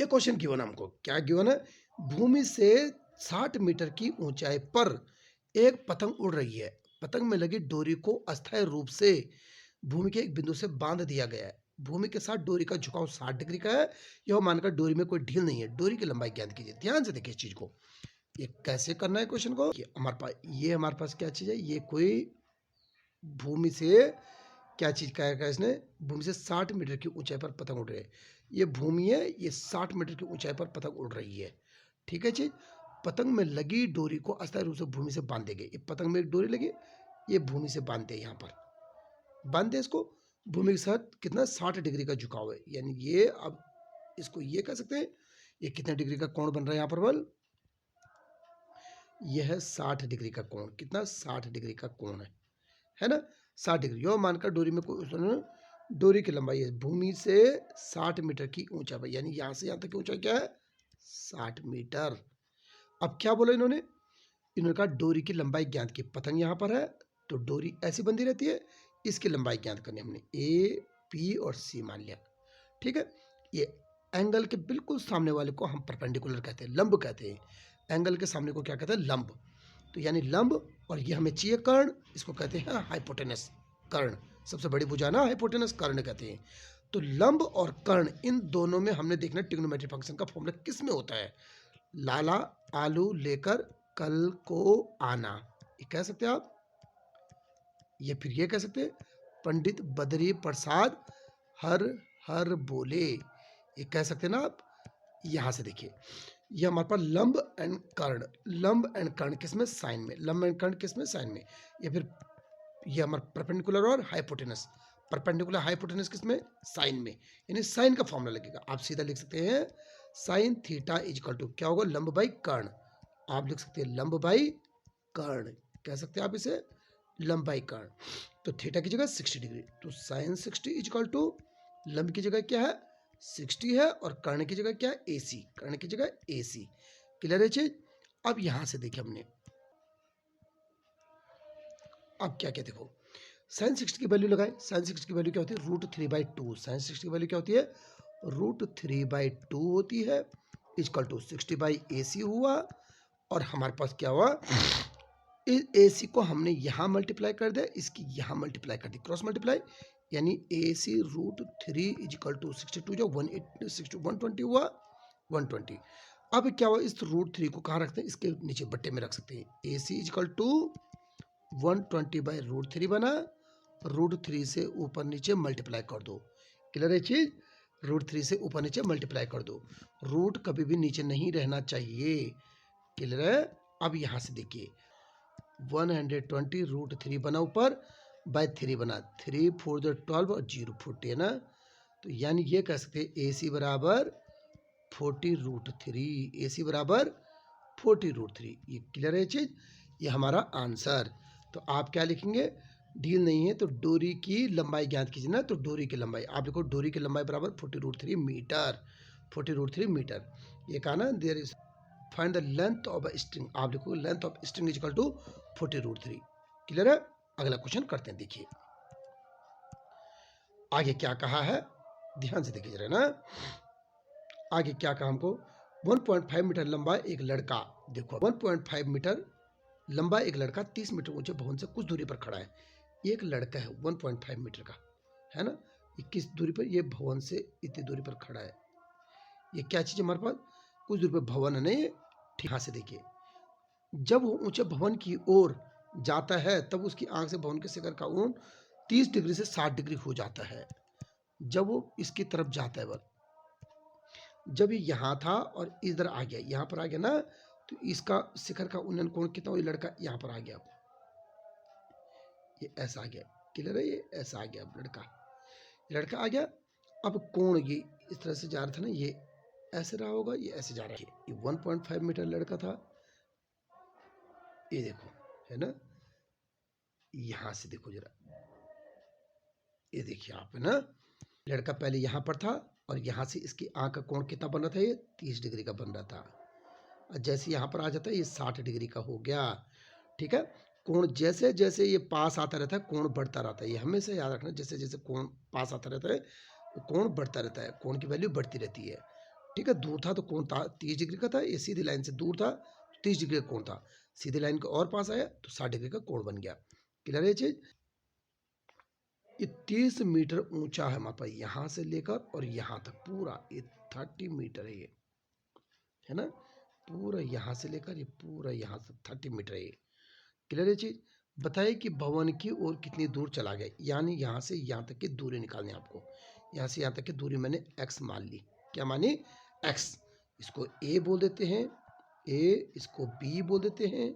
ये question given है हमको, क्या गिवन है? भूमि से 60 मीटर की ऊंचाई पर एक पतंग उड़ रही है। पतंग में लगी डोरी को अस्थायी रूप से भूमि के एक बिंदु से बांध दिया गया है। भूमि के साथ डोरी का झुकाव 60 डिग्री का है। यह मानकर डोरी में कोई ढील नहीं है। डोरी की लंबाई ज्ञात कीजिए। ध्यान से देखिए इस चीज को। ये कैसे करना है क्वेश्चन को? हमारे पास क्या चीज है? ये कोई भूमि से क्या चीज का है? इसने भूमि से 60 मीटर की ऊंचाई पर पतंग उड़ रही है। ये भूमि है, ये 60 मीटर की ऊंचाई पर पतंग उड़ रही है। ठीक है जी। पतंग में लगी डोरी को अस्थायी रूप से भूमि से बांध देंगे। ये पतंग में एक डोरी लगी, ये भूमि से बांध दे, यहाँ पर बांध दे इसको। भूमि के साथ कितना 60 डिग्री का झुकाव है, यानी ये अब इसको ये कह सकते हैं। ये कितने डिग्री का कोण बन रहा है यहाँ पर? बल यह है 60 डिग्री का कोण। कितना? 60 डिग्री का कोण है ना? 60 डिग्री। यो मानकर डोरी में कोई डोरी की लंबाई है भूमि से 60 मीटर की ऊंचाई पर, यानी यहां से यहां तक की ऊंचाई क्या है? 60 मीटर। अब क्या बोला इन्होंने? इन्होंने कहा डोरी की लंबाई ज्ञात की। पतंग यहां पर है तो डोरी ऐसी बंधी रहती है, इसकी लंबाई ज्ञात करनी हमने। ए, पी और सी मान लिया। ठीक है। ये एंगल के बिल्कुल सामने वाले को हम परपेंडिकुलर कहते हैं, लंब कहते हैं। एंगल के सामने को क्या कहते हैं? लंब। तो यानी लंब, और ये हमें चाहिए कर्ण, इसको कहते हैं हाइपोटेनस। कर्ण सबसे बड़ी भुजा ना, हाइपोटेनस कर्ण कहते हैं। तो लंब और कर्ण, इन दोनों में हमने देखना ट्रिग्नोमेट्री फंक्शन का फॉर्मूला किस में होता है? लाला आलू लेकर कल को आना, ये कह सकते हैं आप। ये फिर ये कह सकते हैं पंडित बद्री प्रसाद हर हर बोले, ये कह सकते हैं ना आप। यहां से देखिए, ये हमारे पास लंब एंड कर्ण। लंब एंड कर्ण किसमें? साइन में। लंब एंड कर्ण किसमें? साइन में। या फिर ये हमारा परपेंडिकुलर और हाइपोटेनस। परपेंडिकुलर हाइपोटेनस किसमें? साइन में। यानी साइन का फॉर्मूला लगेगा। आप सीधा लिख सकते हैं साइन थीटा इजकल टू क्या होगा? लंब बाई कर्ण। आप लिख सकते हैं लंब बाई कर्ण, कह सकते हैं आप इसे लंब बाई कर्ण। तो थीटा की जगह 60 डिग्री, तो साइन 60 इजकल टू लंब की जगह क्या है? 60 है, और कर्ण की जगह क्या है? AC। कर्ण की जगह AC। क्लियर है चीज? अब यहां से देखिए हमने, अब क्या क्या देखो, साइन 60 की वैल्यू लगाए। साइन 60 की वैल्यू क्या होती है? √3/2। साइन 60 की वैल्यू क्या होती है? √3/2 होती है, इजकल टू 60/AC हुआ। और हमारे पास क्या हुआ? इस AC को हमने यहाँ मल्टीप्लाई कर दिया, इसकी यहाँ मल्टीप्लाई कर दी, क्रॉस मल्टीप्लाई। यानी AC √3 इजकल टू 62 जो 120 हुआ, 120। अब क्या हुआ? इस √3 को कहाँ रखते हैं? इसके नीचे बट्टे में रख सकते हैं। AC इजकल टू 120/√3 बना। √3 से ऊपर नीचे मल्टीप्लाई कर दो। क्लियर है चीज? √3 से ऊपर नीचे मल्टीप्लाई कर दो। रूट कभी भी नीचे नहीं रहना चाहिए। क्लियर है? अब यहां से देखिए 120 √3 बना ऊपर, बाय 3 बना, 3 4 12 और 0 40 है ना। तो यानी ये कह सकते हैं AC बराबर 40√3। AC बराबर 40√3। ये क्लियर है चीज? ये हमारा आंसर। तो आप क्या लिखेंगे? ढील नहीं है तो डोरी की लंबाई ज्ञात कीजिए ना। तो डोरी की लंबाई आप लिखो, डोरी की लंबाई बराबर 40√3 मीटर। 40√3 मीटर। ये कहा ना, there is find the length of a string. आप लिखो length of string equal to 40√3। Clear है? अगला क्वेश्चन करते हैं। देखिए आगे क्या कहा है, ध्यान से देखिए जरा ना। आगे क्या कहा हमको? 1.5 मीटर लंबा एक लड़का, देखो 1.5 मीटर लंबा एक लड़का 30 मीटर ऊंचे भवन से कुछ दूरी पर खड़ा है। एक लड़का है 1.5 मीटर का, है ना। ये किस दूरी पर? ये भवन से इतनी दूरी पर खड़ा है। ये क्या चीज हमारे पास? कुछ दूरी पर भवन है नहीं। ठीक, यहां से देखिए, जब वो ऊंचे भवन की ओर जाता है तब उसकी आंख से भवन के शिखर का कोण 30 डिग्री से 60 डिग्री हो जाता है। जब वो इसकी तरफ जाता है, बल जब ये यहां था और इधर आ गया, यहां पर आ गया ना, तो इसका शिखर का उन्नयन कोण कितना? ये लड़का यहां पर आ गया, ये ऐसा आ गया। क्लियर है? ये ऐसा आ गया, अब लड़का आ गया। अब कोण ये इस तरह से जा रहा था ना, ये ऐसे रहा होगा, ये ऐसे जा रहा है। ये 1.5 मीटर लड़का था, ये देखो, है ना। यहां से देखो जरा, ये देखिए आप, है ना। लड़का पहले यहां पर था और यहां से इसकी आंख का कोण कितना बन रहा था? ये 30 डिग्री का बन रहा था। और जैसे यहां पर आ जाता है ये 60 डिग्री का हो गया। ठीक है। कोण जैसे जैसे ये पास आता रहता है कोण बढ़ता रहता है। ये हमेशा याद रखना, जैसे जैसे कोण पास आता रहता है कोण बढ़ता रहता है, कोण की वैल्यू बढ़ती रहती है। ठीक है, दूर था तो कोण था 30 डिग्री का था, ये सीधी लाइन से दूर था 30 डिग्री का कोण था, सीधी लाइन के और पास आया तो 60 डिग्री का कोण बन गया। क्लियर है ये चीज। ये 30 मीटर ऊंचा है हमारे पास, यहाँ से लेकर और यहाँ तक पूरा ये 30 मीटर है ये, है ना, पूरा यहाँ से लेकर ये पूरा यहाँ से 30 मीटर है ये। क्लियर है चीज। बताइए कि भवन की ओर कितनी दूर चला गया, यानी यहाँ से यहाँ तक की दूरी निकालनी है आपको। यहाँ से यहाँ तक की दूरी मैंने x मान ली, क्या मानी, x। इसको a बोल देते हैं, a, इसको b बोल देते हैं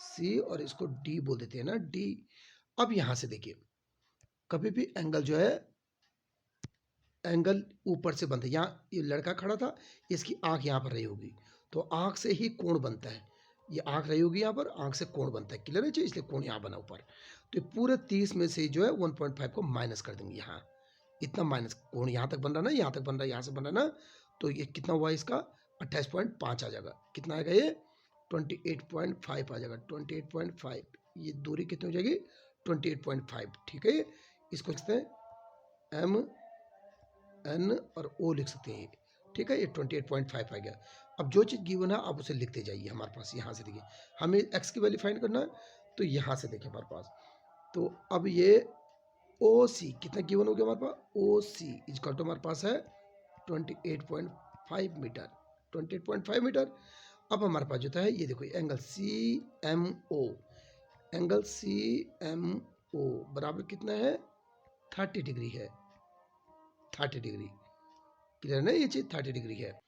c, और इसको d बोल देते हैं ना, d। अब यहाँ से देखिए, कभी भी एंगल जो है, एंगल ऊपर से बनता है। यहाँ ये लड़का खड़ा था, इसकी आंख यहाँ पर रही होगी, तो आंख से ही कोण बनता है। ये आंख रही होगी यहाँ पर, आंख से कोण बनता है। क्लियर है चीज, इसलिए कोण यहाँ बना ऊपर। तो ये पूरे 30 में से जो है 1.5 को माइनस कर देंगे, यहाँ इतना माइनस, कोण यहाँ तक बन रहा ना, यहाँ तक बन रहा है, यहाँ से बन रहा ना, तो ये कितना हुआ इसका 28.5 आ जाएगा। कितना आएगा ये 28.5 आ जाएगा, 28.5। ये दूरी कितनी हो जाएगी 28.5। ठीक है, इसको लिखते हैं एम एन और ओ लिख सकते हैं। ठीक है, ये 28.5 आ गया। अब जो चीज़ गिवन है आप उसे लिखते जाइए। हमारे पास यहाँ से देखिए, हमें एक्स की वैल्यू फाइंड करना है, तो यहाँ से देखिए हमारे पास, तो अब ये ओ सी कितना गिवन हो गया हमारे पास, ओ सी इजकल टू हमारे पास है 28.5 मीटर, 28.5 मीटर। अब हमारे पास जो था है, ये देखो angle C M O, angle C M O बराबर कितना है 30 डिग्री है, 30 डिग्री। क्लियर ना, ये चीज 30 डिग्री है।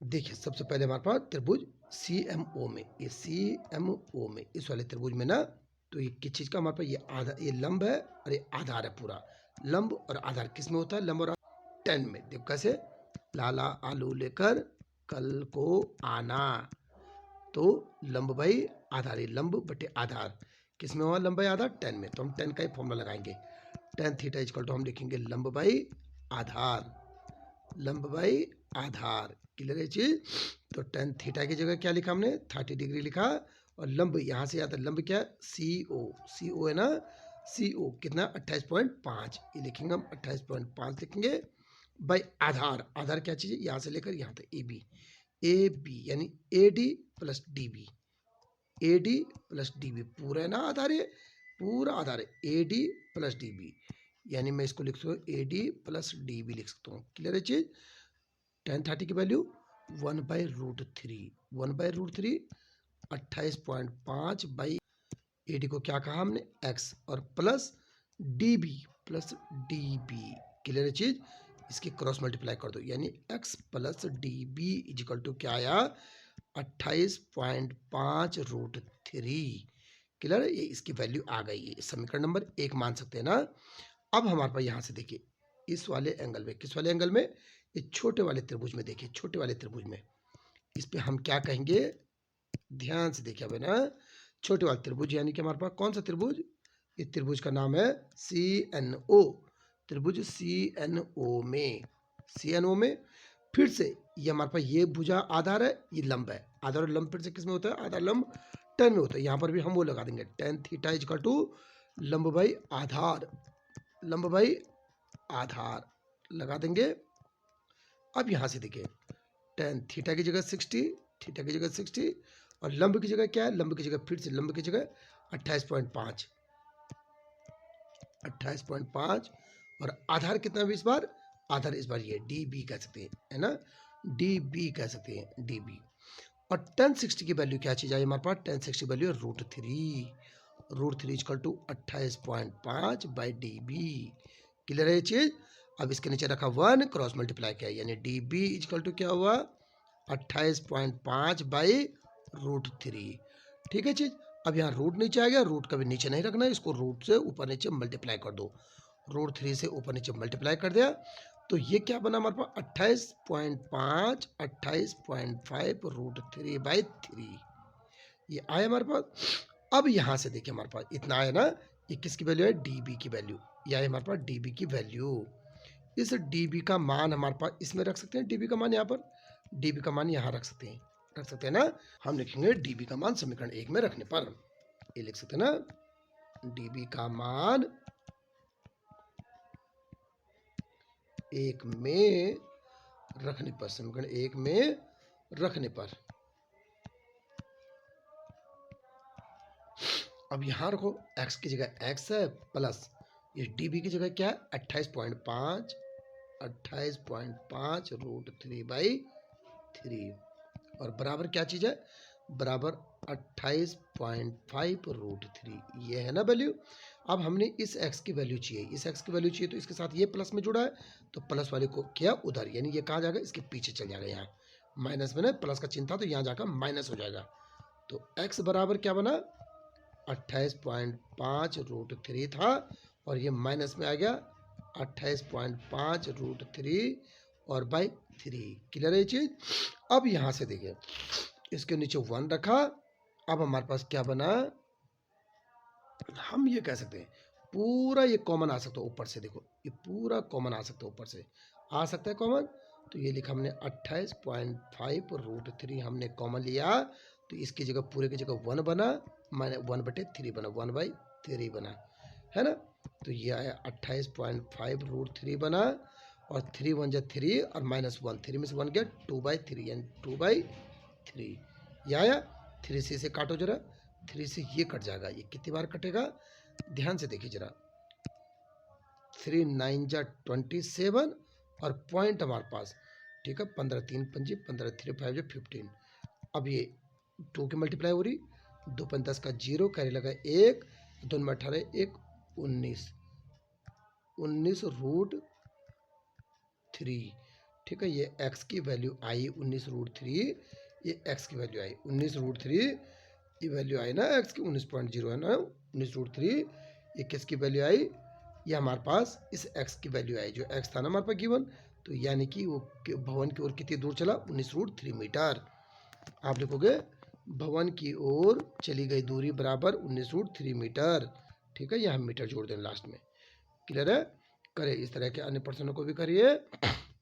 देखिए सबसे पहले हमारे पास त्रिभुज सी एम ओ में, ये सी एम ओ में इस वाले त्रिभुज में ना, तो ये किस चीज का हमारे पास, ये आधा, ये लंब है और ये आधार है पूरा। लंब और आधार किस में होता है, लंब और 10 में। देखो कैसे, लाला आलू लेकर कल को आना, तो लंब बाई आधार, ये लंब बटे आधार किस में हुआ, लंब बाई आधार 10 में। तो हम 10 का ही फॉर्मूला लगाएंगे, टेन थीटा इजकल टू हम लिखेंगे लंब बाई आधार, लंब बाई आधार। क्लियर है चीज। तो टेन थीटा की जगह क्या लिखा हमने 30 डिग्री लिखा, और लंब यहाँ से आता है, लंब क्या है सी ओ, सी ओ है ना, सी ओ कितना 28.5, ये लिखेंगे हम 28.5 लिखेंगे, बाई आधार, आधार क्या चीज है, यहाँ से लेकर यहाँ तक ए बी, ए बी यानी A D plus D B, A D plus D B पूरा है ना आधार, है पूरा आधार है, A D plus D B, यानी मैं इसको लिख सकता हूँ A D plus D B लिख सकता हूँ। क्लियर है चीज। टेन 30 की वैल्यू 1/√3, 1/√3 28.5 बाई ए डी को क्या कहा हमने x, और plus D B plus D B. Clear है चीज। इसकी क्रॉस मल्टीप्लाई कर दो, यानी x plus D B equal to क्या आया 28.5√3। क्लियर है, ये इसकी वैल्यू आ गई है, समीकरण नंबर 1 मान सकते हैं ना। अब हमारे पास यहाँ से देखिए, इस वाले एंगल में, किस वाले एंगल में, ये छोटे वाले त्रिभुज में देखिए, छोटे वाले त्रिभुज में, इस पे हम क्या कहेंगे, ध्यान से देखिए अब ना, छोटे वाले त्रिभुज यानी कि हमारे पास कौन सा त्रिभुज, ये त्रिभुज का नाम है सी एन ओ, त्रिभुज सी एन ओ में, सी एन ओ में फिर से ये हमारे पास ये भुजा आधार है, ये लंब है, आधार और लंब फिर से किस में होता है, आधार लंब 10 में होता है। यहाँ पर भी हम वो लगा देंगे टेन थीटा इजकल टू लंब बाई आधार, लंब बाई आधार लगा देंगे। अब यहाँ से देखिए, टेन थीटा की जगह 60, थीटा की जगह 60, और लंब की जगह क्या है, लंब की जगह फिर से लंब की जगह 28.5, 28.5, और आधार कितना भी इस बार, आधार इस बार ये डी बी कह सकते हैं, है ना, डी बी कह सकते हैं, डी बी। और टेन 60 की वैल्यू क्या चीज आई हमारे पास, ten 60 value √3, √3 is equal to 28.5 by D B. Clear है ये चीज। अब इसके नीचे रखा 1, क्रॉस मल्टीप्लाई किया, यानी डी बी इजकल टू क्या हुआ 28.5 बाई √3। ठीक है चीज। अब यहाँ रूट नीचे आ गया, रूट कभी नीचे नहीं रखना है, इसको रूट से ऊपर नीचे मल्टीप्लाई कर दो, √3 से ऊपर नीचे मल्टीप्लाई कर दिया, तो ये क्या बना हमारे पास 28.5, 28.5 √3 बाई 3, ये आया हमारे पास। अब यहाँ से देखिए हमारे पास इतना आया ना, ये किसकी वैल्यू है, डी बी की वैल्यू, ये आया हमारे पास डी बी की वैल्यू। इस डी बी का मान हमारे पास इसमें रख सकते हैं, डी बी का मान यहाँ पर, डी बी का मान यहाँ रख सकते हैं ना। हम लिखेंगे डी बी का मान समीकरण 1 में रखने पर, ये लिख सकते हैं ना, डी बी का मान 1 में रखने पर, समीकरण 1 में रखने पर। अब यहाँ रखो, x की जगह x है प्लस ये dv की जगह क्या है 28.5 √3/3 और बराबर क्या चीज़ है, बराबर 28.5 √3, ये है ना वैल्यू। अब हमने इस x की वैल्यू चाहिए, इस x की वैल्यू चाहिए तो इसके साथ ये प्लस में जुड़ा है तो प्लस वाले को किया उधर, यानी ये कहाँ जाएगा, इसके पीछे चल जाएगा, यहाँ माइनस में ना प्लस का चिन्ह था तो यहाँ जाकर माइनस हो जाएगा। तो x बराबर क्या बना 28.5 √3 था और ये माइनस में आ गया 28.5 √3 और बाई 3। क्लियर है ये चीज। अब यहां से देखिए इसके नीचे 1 रखा, अब हमारे पास क्या बना, हम ये कह सकते हैं पूरा ये कॉमन आ सकता है ऊपर से, देखो ये पूरा कॉमन आ सकता है ऊपर से, आ सकता है कॉमन। तो ये लिखा हमने 28.5 √3 हमने कॉमन लिया तो इसकी जगह पूरे की जगह 1 बना, माइनस 1/3 बना, 1/3 बना, है ना। तो ये आया 28.5 √3 बना और 3 1 जा 3 और -1, 3 में से 1 गया 2/3 यानी 2/3। ये आया 3 से इसे काटो जरा, 3 से ये कट जाएगा, ये कितनी बार कटेगा ध्यान से देखिए जरा, 3 9 जा 27 और पॉइंट हमारे पास, ठीक है 15 3 5 15 3 5 जा 15। अब ये 2 की मल्टीप्लाई हो रही, 2 5 10 का 0 कैरी लगा 1, 2 में 18 1 19 √3, ठीक है। ये x की वैल्यू आई 19 √3, ये x की वैल्यू आई 19 √3, ये वैल्यू आई ना x की 19.0 है ना 19 √3, ये किसकी वैल्यू आई, ये हमारे पास इस x की वैल्यू आई जो x था ना हमारे पास गिवन, तो यानी कि वो भवन की ओर कितनी दूर चला 19 √3 मीटर। आप लिखोगे भवन की ओर चली गई दूरी बराबर 19 √3 मीटर, ठीक है। यहाँ मीटर जोड़ दें लास्ट में। क्लियर है। करें इस तरह के अन्य प्रश्नों को भी करिए।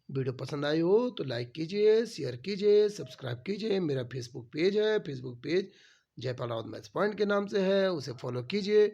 वीडियो पसंद आई हो तो लाइक कीजिए, शेयर कीजिए, सब्सक्राइब कीजिए। मेरा फेसबुक पेज है, Facebook page Jaipal Raut maths point के नाम से है, उसे फॉलो कीजिए।